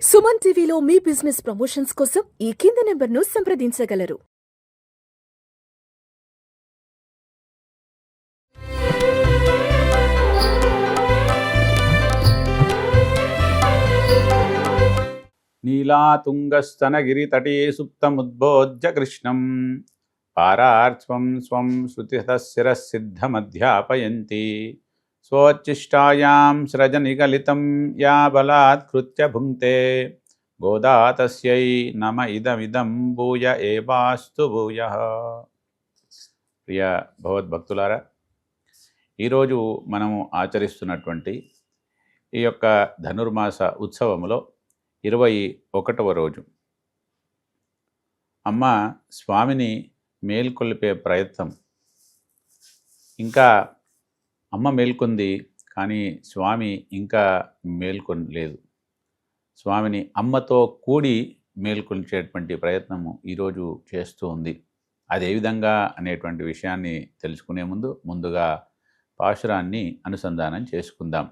సుమన్ టీవీలో మీ business promotions కోసం ఈ కింది నెంబర్ను సంప్రదించగలరు. నీలాతుంగస్తనగిరితటే సుప్తముద్బోధ్య కృష్ణం పారార్త్వం స్వం శృతిహతశిరసిద్ధమధ్యాపయంతి స్వోచ్ఛిష్టాయాం సృజనిగలితం యా బలాత్కృత్య భుంక్తే గోదా తస్యై నమ ఇదమిదం భూయ ఏవాస్తు భూయః. ప్రియ భగవద్భక్తులారా, ఈరోజు మనము ఆచరిస్తున్నటువంటి ఈ యొక్క ధనుర్మాస ఉత్సవములో 21వ రోజు. అమ్మ స్వామిని మేల్కొల్పే ప్రయత్నం. ఇంకా అమ్మ మేల్కొంది, కానీ స్వామి ఇంకా మేల్కొనలేదు. స్వామిని అమ్మతో కూడి మేల్కొల్చేటువంటి ప్రయత్నము ఈరోజు చేస్తూ ఉంది. అదే విధంగా అనేటువంటి విషయాన్ని తెలుసుకునే ముందుగా పాశురాన్ని అనుసంధానం చేసుకుందాం.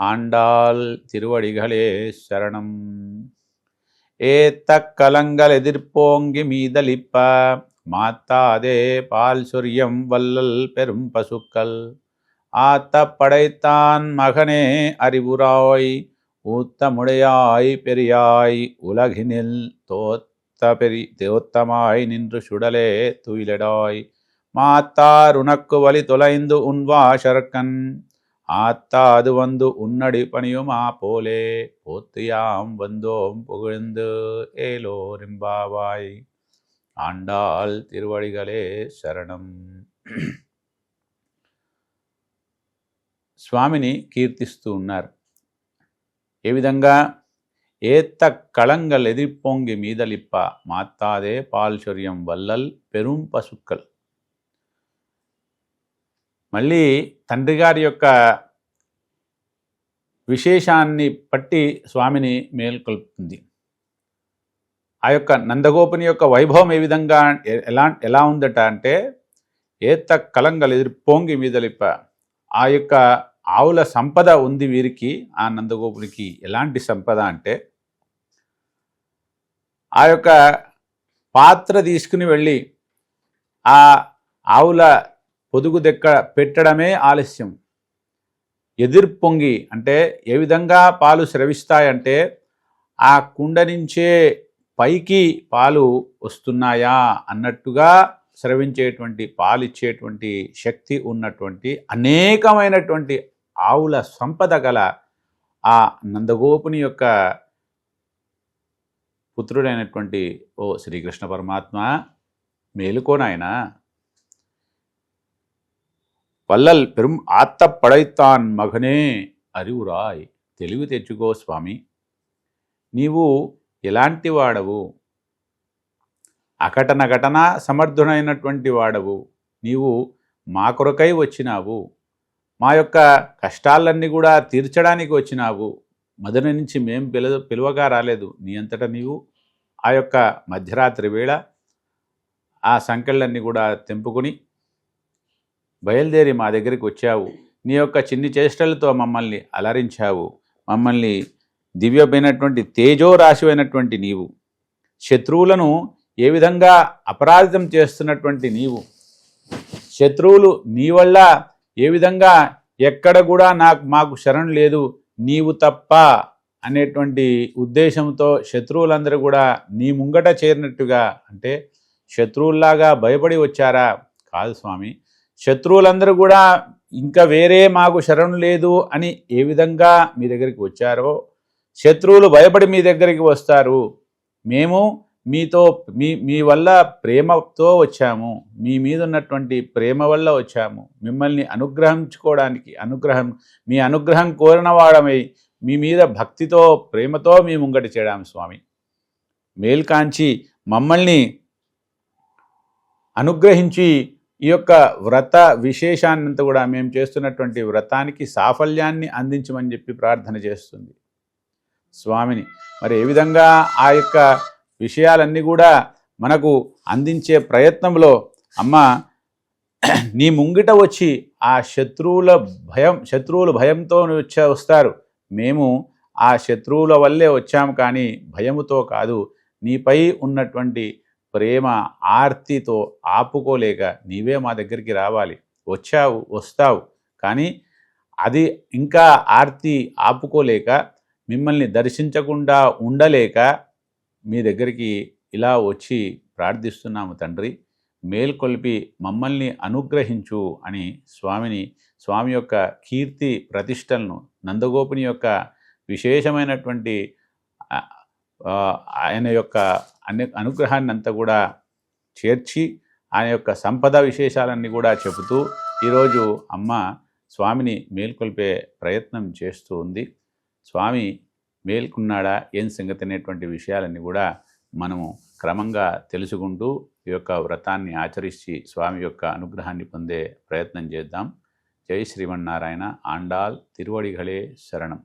ఆండాల్ తిరువడిగళే శరణం. ఏత్త కలంగల్ ఎదిర్పోంగి మీదలిప్ప మాత్తాదే పాల్ సూర్యం వల్లల్ పెரும் పసుక్కల్ ஆத்த படைத்தான் மகனே அறிவுராய் ஊத்தமுடையாய் பெரியாய் உலகினில் தோத்தமாய் நின்று சுடலே துயிலடாய் மாத்தார் உனக்கு வழி தொலைந்து உன்வாசர்கன் ஆத்தாது வந்து உன்னடி பணியுமா போலே போத்தியாம் வந்தோம் புகழ்ந்து ஏலோரிம்பாவாய். ஆண்டாள் திருவடிகளே శరణం. స్వామిని కీర్తిస్తూ ఉన్నారు. ఏ విధంగా? ఏత్త కళంగల్ ఎదిర్పొంగి మీదలిప్ప మాత్తాదే పాల్చొర్యం వల్లల్ పెరుం పసుక్కల్. మళ్ళీ తండ్రి గారి యొక్క విశేషాన్ని పట్టి స్వామిని మేల్కొల్పుతుంది. ఆ యొక్క నందగోపుని యొక్క వైభవం ఏ విధంగా ఎలా ఉందట అంటే, ఏత్త కళంగల్ ఎదిర్పొంగి మీదలిప్ప, ఆ యొక్క ఆవుల సంపద ఉంది వీరికి. ఆ నందగోపునికి ఎలాంటి సంపద అంటే, ఆ యొక్క పాత్ర తీసుకుని వెళ్ళి ఆ ఆవుల పొదుగు దగ్గర పెట్టడమే ఆలస్యం. ఎదిర్పొంగి అంటే ఏ విధంగా పాలు స్రవిస్తాయంటే, ఆ కుండ నుంచే పైకి పాలు వస్తున్నాయా అన్నట్టుగా స్రవించేటువంటి పాలిచ్చేటువంటి శక్తి ఉన్నటువంటి అనేకమైనటువంటి ఆవుల సంపద గల ఆ నందగోపుని యొక్క పుత్రుడైనటువంటి ఓ శ్రీకృష్ణ పరమాత్మ, మేలుకోనాయనా. వల్లల్ పెరుం ఆత్త పడైతాన్ మగనే అరివురాయ్. తెలివి తెచ్చుకో స్వామి, నీవు ఎలాంటి వాడవు? అకటన సమర్థుడైనటువంటి వాడవు. నీవు మా కొరకై వచ్చినావు, మా యొక్క కష్టాలన్నీ కూడా తీర్చడానికి వచ్చినావు. మొదటి నుంచి మేం పిలువగా రాలేదు. నీ అంతటా నీవు ఆ యొక్క మధ్యరాత్రి వేళ ఆ సంకెళ్ళన్నీ కూడా తెంపుకొని బయలుదేరి మా దగ్గరికి వచ్చావు. నీ యొక్క చిన్ని చేష్టలతో మమ్మల్ని అలరించావు. మమ్మల్ని దివ్యమైనటువంటి తేజో రాశివైనటువంటి నీవు, శత్రువులను ఏ విధంగా అపరాధితం చేస్తున్నటువంటి నీవు, శత్రువులు నీ వల్ల ఏ విధంగా ఎక్కడ కూడా మాకు శరణు లేదు నీవు తప్ప అనేటువంటి ఉద్దేశంతో శత్రువులందరూ కూడా నీ ముంగట చేరినట్టుగా, అంటే శత్రువుల్లాగా భయపడి వచ్చారా? కాదు స్వామి. శత్రువులందరూ కూడా ఇంకా వేరే మాకు శరణు లేదు అని ఏ విధంగా మీ దగ్గరికి వచ్చారో, శత్రువులు భయపడి మీ దగ్గరికి వస్తారు. మేము మీతో మీ వల్ల ప్రేమతో వచ్చాము, మీ మీద ఉన్నటువంటి ప్రేమ వల్ల వచ్చాము. మిమ్మల్ని అనుగ్రహించుకోవడానికి, మీ అనుగ్రహం కోరిన వాడమై మీ మీద భక్తితో ప్రేమతో మీ ముంగటి చేయడాము స్వామి. మేల్కాంచి మమ్మల్ని అనుగ్రహించి ఈ యొక్క వ్రత విశేషాన్నంతా కూడా మేము చేస్తున్నటువంటి వ్రతానికి సాఫల్యాన్ని అందించమని చెప్పి ప్రార్థన చేస్తుంది స్వామిని. మరి ఏ విధంగా ఆ యొక్క విషయాలన్నీ కూడా మనకు అందించే ప్రయత్నంలో అమ్మ నీ ముంగిట వచ్చి ఆ శత్రువులు భయంతో వస్తారు. మేము ఆ శత్రువుల వల్లే వచ్చాం కానీ భయముతో కాదు, నీపై ఉన్నటువంటి ప్రేమ ఆర్తితో ఆపుకోలేక నీవే మా దగ్గరికి రావాలి, వచ్చావు వస్తావు, కానీ అది ఇంకా ఆర్తి ఆపుకోలేక మిమ్మల్ని దర్శించకుండా ఉండలేక మీ దగ్గరికి ఇలా వచ్చి ప్రార్థిస్తున్నాము తండ్రి, మేల్కొల్పి మమ్మల్ని అనుగ్రహించు అని స్వామి యొక్క కీర్తి ప్రతిష్టలను, నందగోపుని యొక్క విశేషమైనటువంటి ఆయన యొక్క అనుగ్రహాన్ని అంతా కూడా చేర్చి ఆయన యొక్క సంపద విశేషాలన్నీ కూడా చెబుతూ ఈరోజు అమ్మ స్వామిని మేల్కొల్పే ప్రయత్నం చేస్తూ ఉంది. స్వామి మేల్కున్నాడా ఏం సంగతి అనేటువంటి విషయాలన్నీ కూడా మనము క్రమంగా తెలుసుకుంటూ ఈ యొక్క వ్రతాన్ని ఆచరించి స్వామి యొక్క అనుగ్రహాన్ని పొందే ప్రయత్నం చేద్దాం. జై శ్రీమన్నారాయణ. ఆండాల్ తిరువడిగళే శరణం.